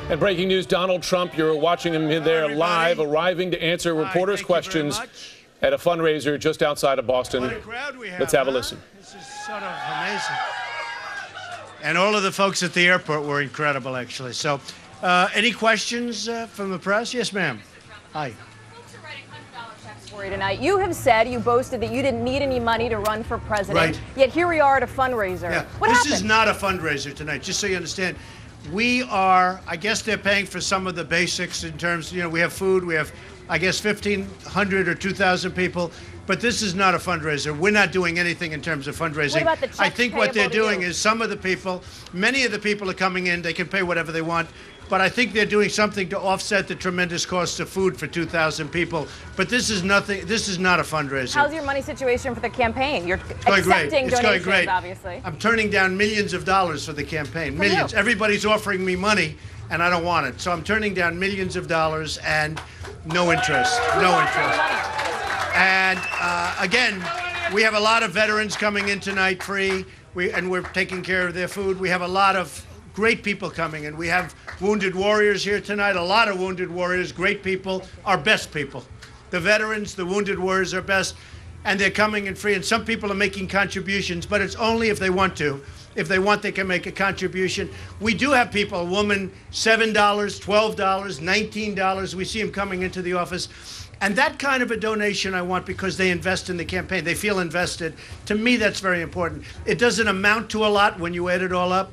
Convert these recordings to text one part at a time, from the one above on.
And breaking news, Donald Trump, you're watching him there live, arriving to answer reporters' questions at a fundraiser just outside of Boston. What a crowd we have. Let's have a listen. This is sort of amazing. And all of the folks at the airport were incredible, actually. So, any questions from the press? Yes, ma'am. Hi. For you tonight. You have said, you boasted that you didn't need any money to run for president. Right. Yet here we are at a fundraiser. Yeah. What this happened? is not a fundraiser tonight, just so you understand. We are, I guess they're paying for some of the basics in terms, we have food, we have, I guess, 1,500 or 2,000 people, but this is not a fundraiser. We're not doing anything in terms of fundraising. What about the checks I think what they're payable to doing you? is some of the people, many of the people are coming in, they can pay whatever they want, but I think they're doing something to offset the tremendous cost of food for 2,000 people. But this is nothing, this is not a fundraiser. How's your money situation for the campaign? You're going great. accepting It's going donations, great. obviously. I'm turning down millions of dollars for the campaign. From Millions. who? Everybody's offering me money, and I don't want it. So I'm turning down millions of dollars and no interest. No interest. And again, we have a lot of veterans coming in tonight free, and we're taking care of their food. We have a lot of great people coming in. We have wounded warriors here tonight, a lot of wounded warriors, great people, our best people. The veterans, the wounded warriors are best, and they're coming in free. And some people are making contributions, but it's only if they want to. If they want, they can make a contribution. We do have people, a woman, $7, $12, $19. We see them coming into the office. And that kind of a donation I want because they invest in the campaign. They feel invested. To me, that's very important. It doesn't amount to a lot when you add it all up,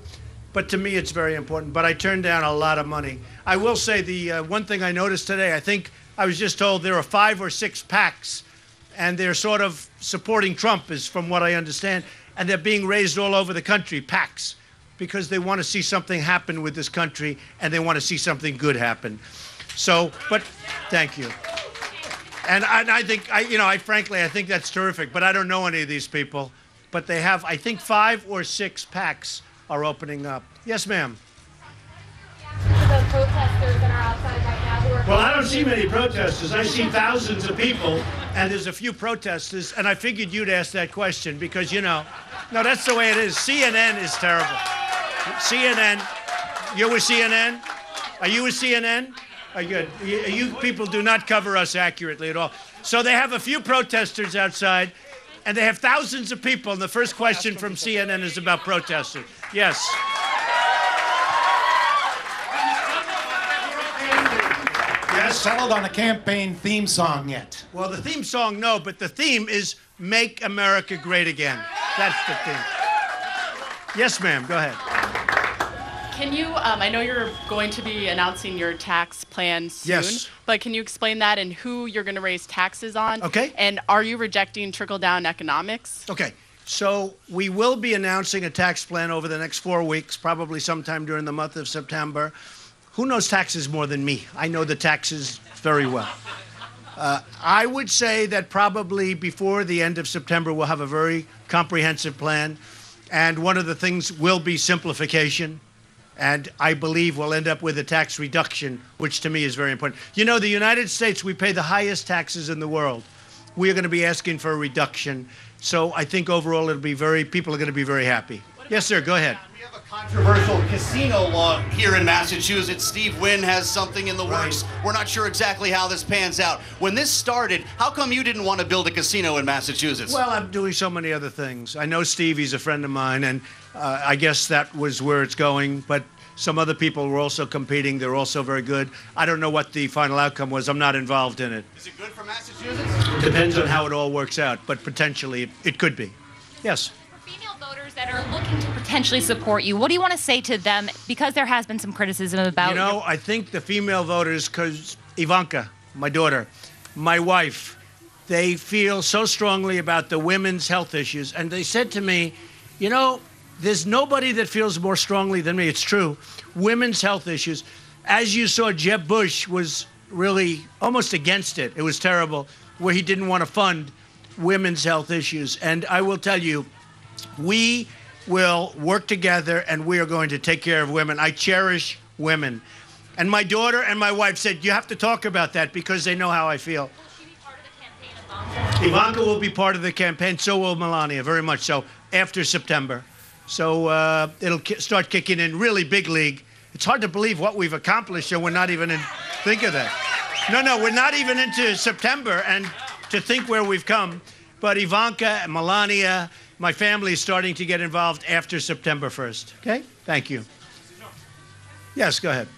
but to me, it's very important. But I turned down a lot of money. I will say the one thing I noticed today, I think I was just told there are 5 or 6 PACs, and they're sort of supporting Trump, is from what I understand, and they're being raised all over the country, PACs, because they want to see something happen with this country, and they want to see something good happen. So, but thank you. And I think, frankly, I think that's terrific, but I don't know any of these people. But they have, I think, 5 or 6 PACs are opening up. Yes, ma'am. The protesters that are outside right now who are... Well, I don't see many protesters. I see thousands of people, and there's a few protesters, and I figured you'd ask that question because, no, that's the way it is. CNN is terrible. CNN, you're with CNN? Are you with CNN? Good. You people do not cover us accurately at all. So they have a few protesters outside, and they have thousands of people, and the first question from CNN is about protesters. Yes. Yes. Settled on a campaign theme song yet? Well, the theme song, no, but the theme is Make America Great Again. That's the theme. Yes, ma'am, go ahead. Can you, I know you're going to be announcing your tax plan soon, Yes. but can you explain that and who you're going to raise taxes on? Okay. And are you rejecting trickle-down economics? Okay, so we will be announcing a tax plan over the next 4 weeks, probably sometime during the month of September. Who knows taxes more than me? I know the taxes very well. I would say that probably before the end of September, we'll have a very comprehensive plan. And one of the things will be simplification. And I believe we'll end up with a tax reduction, which to me is very important. The United States, we pay the highest taxes in the world. We are going to be asking for a reduction. So I think overall people are going to be very happy. Yes, sir, go ahead. We have a controversial casino law here in Massachusetts. Steve Wynn has something in the works. We're not sure exactly how this pans out. When this started, how come you didn't want to build a casino in Massachusetts? Well, I'm doing so many other things. I know Steve, he's a friend of mine, and I guess that was where it's going. But some other people were also competing. They're also very good. I don't know what the final outcome was. I'm not involved in it. Is it good for Massachusetts? It depends on how it all works out, but potentially it could be. Yes. Female voters that are looking to potentially support you, what do you want to say to them? Because there has been some criticism about... I think the female voters, because Ivanka, my daughter, my wife, they feel so strongly about the women's health issues. And they said to me, there's nobody that feels more strongly than me. It's true. Women's health issues. As you saw, Jeb Bush was really almost against it. It was terrible, where he didn't want to fund women's health issues. And I will tell you, we will work together, and we are going to take care of women. I cherish women. And my daughter and my wife said, you have to talk about that because they know how I feel. Will she be part of the campaign, Ivanka? Ivanka will be part of the campaign, so will Melania, very much so, after September. So it'll start kicking in really big league. It's hard to believe what we've accomplished, and we're not even in. Think of that. No, we're not even into September, and to think where we've come. But Ivanka, Melania, my family is starting to get involved after September 1st. Okay? Thank you. Yes, go ahead.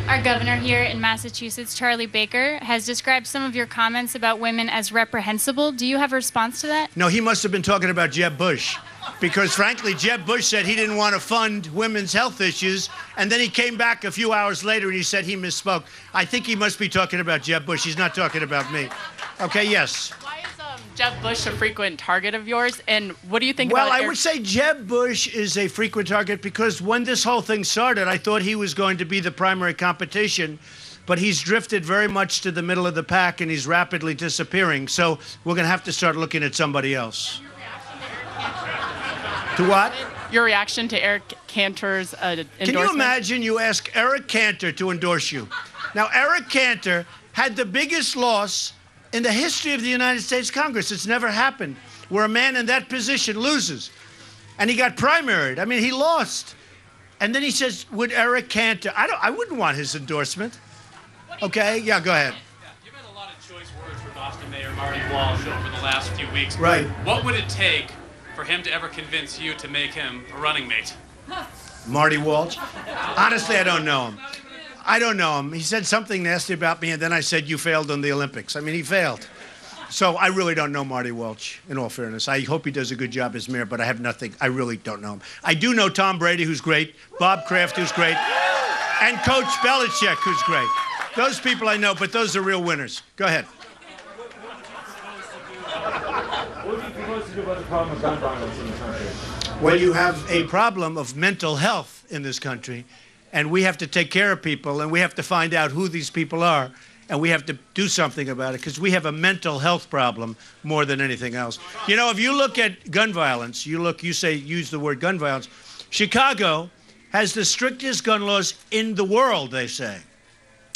Our governor here in Massachusetts, Charlie Baker, has described some of your comments about women as reprehensible. Do you have a response to that? No, he must have been talking about Jeb Bush. Because, frankly, Jeb Bush said he didn't want to fund women's health issues, and then he came back a few hours later and he said he misspoke. I think he must be talking about Jeb Bush. He's not talking about me. Okay, yes. Why is Jeb Bush a frequent target of yours, and what do you think about about I would say Jeb Bush is a frequent target because when this whole thing started, I thought he was going to be the primary competition, but he's drifted very much to the middle of the pack, and he's rapidly disappearing. So we're going to have to start looking at somebody else. To what? Your reaction to Eric Cantor's endorsement? Can you imagine you ask Eric Cantor to endorse you? Now, Eric Cantor had the biggest loss in the history of the United States Congress. It's never happened where a man in that position loses. And he got primaried. I mean, he lost. And then he says, would Eric Cantor, I wouldn't want his endorsement. Okay, yeah, go ahead. You've had a lot of choice words for Boston Mayor Marty Walsh over the last few weeks. Right. What would it take for him to ever convince you to make him a running mate? Marty Walsh? Honestly, I don't know him. I don't know him. He said something nasty about me, and then I said, you failed on the Olympics. I mean, he failed. So I really don't know Marty Walsh, in all fairness. I hope he does a good job as mayor, but I have nothing. I really don't know him. I do know Tom Brady, who's great, Bob Kraft, who's great, and Coach Belichick, who's great. Those people I know, but those are real winners. Go ahead. What are you supposed to do about the problem of gun violence in the country? Well, you have a problem of mental health in this country, and we have to take care of people, and we have to find out who these people are, and we have to do something about it, because we have a mental health problem more than anything else. You know, if you look at gun violence, use the word gun violence, Chicago has the strictest gun laws in the world, they say,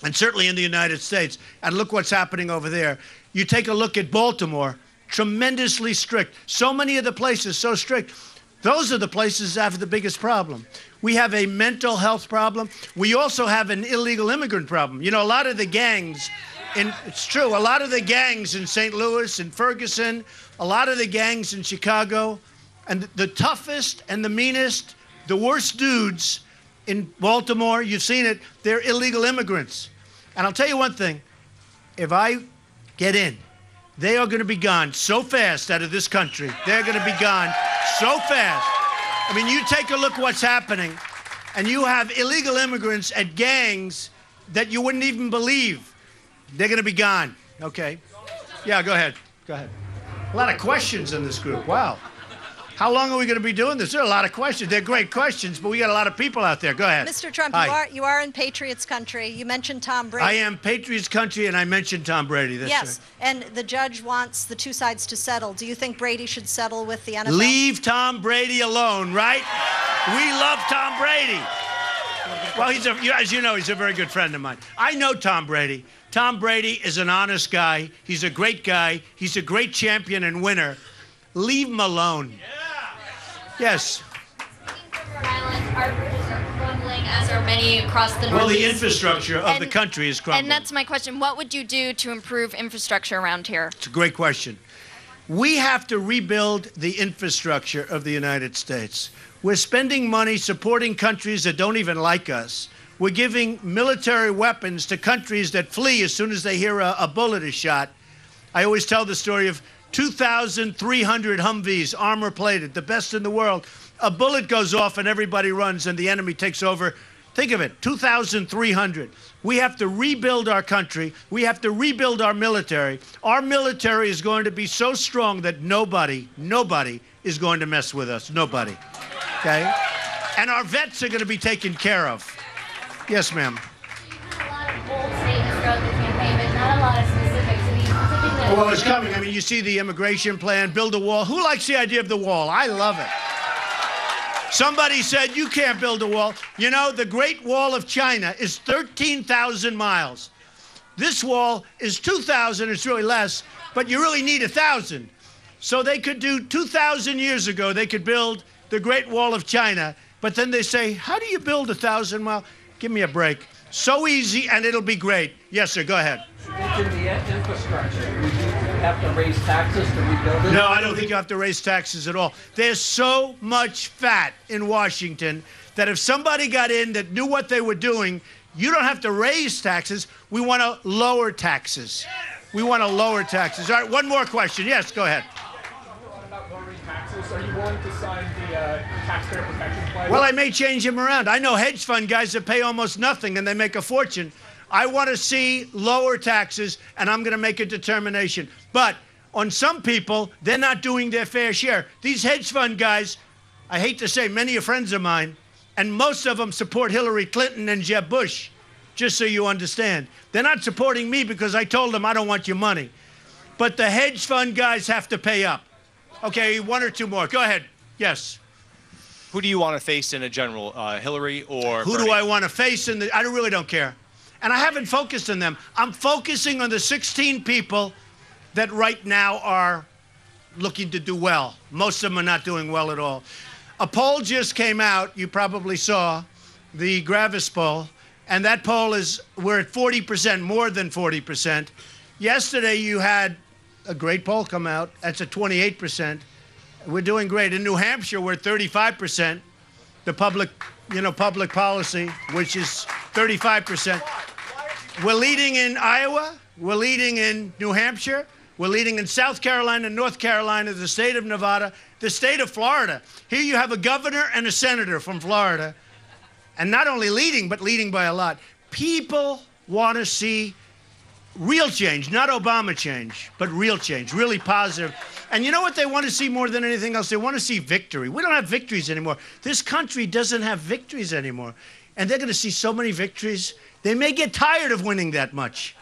and certainly in the United States. And look what's happening over there. You take a look at Baltimore, tremendously strict. So many of the places so strict. Those are the places that have the biggest problem. We have a mental health problem. We also have an illegal immigrant problem. You know, a lot of the gangs, it's true, a lot of the gangs in St. Louis and Ferguson, a lot of the gangs in Chicago, and the toughest and the meanest, the worst dudes in Baltimore, you've seen it, they're illegal immigrants. And I'll tell you one thing, if I get in, they are going to be gone so fast out of this country. They're going to be gone so fast. I mean, you take a look what's happening, and you have illegal immigrants at gangs that you wouldn't even believe. They're going to be gone. Okay. Yeah, go ahead. Go ahead. A lot of questions in this group. Wow. How long are we going to be doing this? There are a lot of questions. They're great questions, but we got a lot of people out there. Go ahead. Mr. Trump, you are in Patriots country. You mentioned Tom Brady. I am Patriots country, and I mentioned Tom Brady. That's yes, right. And the judge wants the two sides to settle. Do you think Brady should settle with the NFL? Leave Tom Brady alone, right? We love Tom Brady. Well, as you know, he's a very good friend of mine. I know Tom Brady. Tom Brady is an honest guy. He's a great guy. He's a great champion and winner. Leave him alone. Yes. Our bridges are crumbling, as are many across the Northeast. Well, the infrastructure of the country is crumbling. And that's my question. What would you do to improve infrastructure around here? It's a great question. We have to rebuild the infrastructure of the United States. We're spending money supporting countries that don't even like us. We're giving military weapons to countries that flee as soon as they hear a bullet is shot. I always tell the story of 2,300 Humvees, armor-plated, the best in the world. A bullet goes off and everybody runs and the enemy takes over. Think of it, 2,300. We have to rebuild our country. We have to rebuild our military. Our military is going to be so strong that nobody is going to mess with us. Nobody. Okay? And our vets are going to be taken care of. Yes, ma'am. You had a lot of bold statements throughout the campaign, but not a lot of specifics. Well, it's coming. I mean, you see the immigration plan, build a wall. Who likes the idea of the wall? I love it. Somebody said, you can't build a wall. You know, the Great Wall of China is 13,000 miles. This wall is 2,000. It's really less, but you really need 1,000. So they could do 2,000 years ago, they could build the Great Wall of China, But then they say, how do you build 1,000-mile? Give me a break. So easy, and it'll be great. Yes, sir, go ahead. In the infrastructure, we have to raise taxes to rebuild it? No, I don't think you have to raise taxes at all. There's so much fat in Washington that if somebody got in that knew what they were doing, you don't have to raise taxes. We want to lower taxes. We want to lower taxes. All right, one more question. Yes, go ahead. About lowering taxes, are you willing to sign the taxpayer protection plan? Well, I may change him around. I know hedge fund guys that pay almost nothing and they make a fortune. I want to see lower taxes, and I'm going to make a determination. But on some people, they're not doing their fair share. These hedge fund guys, I hate to say, many are friends of mine, and most of them support Hillary Clinton and Jeb Bush, just so you understand. They're not supporting me because I told them I don't want your money. But the hedge fund guys have to pay up. Okay, one or two more. Go ahead. Yes. Who do you want to face in a general, Hillary or Who Bernie? do I want to face in the... I really don't care. And I haven't focused on them. I'm focusing on the 16 people that right now are looking to do well. Most of them are not doing well at all. A poll just came out, you probably saw, the Gravis poll, and that poll is, we're at 40%, more than 40%. Yesterday you had a great poll come out, that's at 28%. We're doing great. In New Hampshire, we're at 35%, the public policy, which is 35%. We're leading in Iowa, we're leading in New Hampshire, we're leading in South Carolina, North Carolina, the state of Nevada, the state of Florida. Here you have a governor and a senator from Florida, and not only leading, but leading by a lot. People want to see real change, not Obama change, but real change, really positive. And you know what they want to see more than anything else? They want to see victory. We don't have victories anymore. This country doesn't have victories anymore. And they're going to see so many victories, they may get tired of winning that much.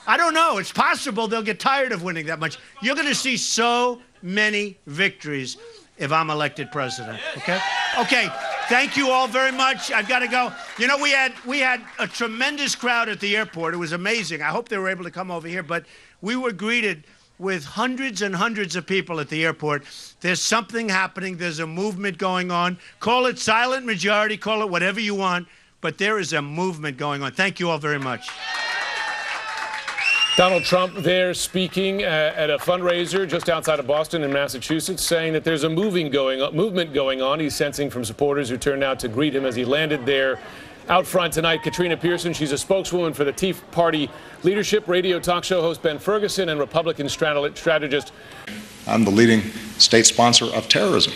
I don't know. It's possible they'll get tired of winning that much. You're going to see so many victories if I'm elected president, okay? Okay, thank you all very much. I've got to go. You know, we had a tremendous crowd at the airport. It was amazing. I hope they were able to come over here, but we were greeted with hundreds and hundreds of people at the airport. There's something happening. There's a movement going on. Call it silent majority, call it whatever you want, but there is a movement going on. Thank you all very much. Donald Trump there speaking at a fundraiser just outside of Boston in Massachusetts, saying that there's a movement going on. He's sensing from supporters who turned out to greet him as he landed there out front tonight. Katrina Pearson, she's a spokeswoman for the Tea Party leadership, radio talk show host Ben Ferguson, and Republican strategist. I'm the leading state sponsor of terrorism.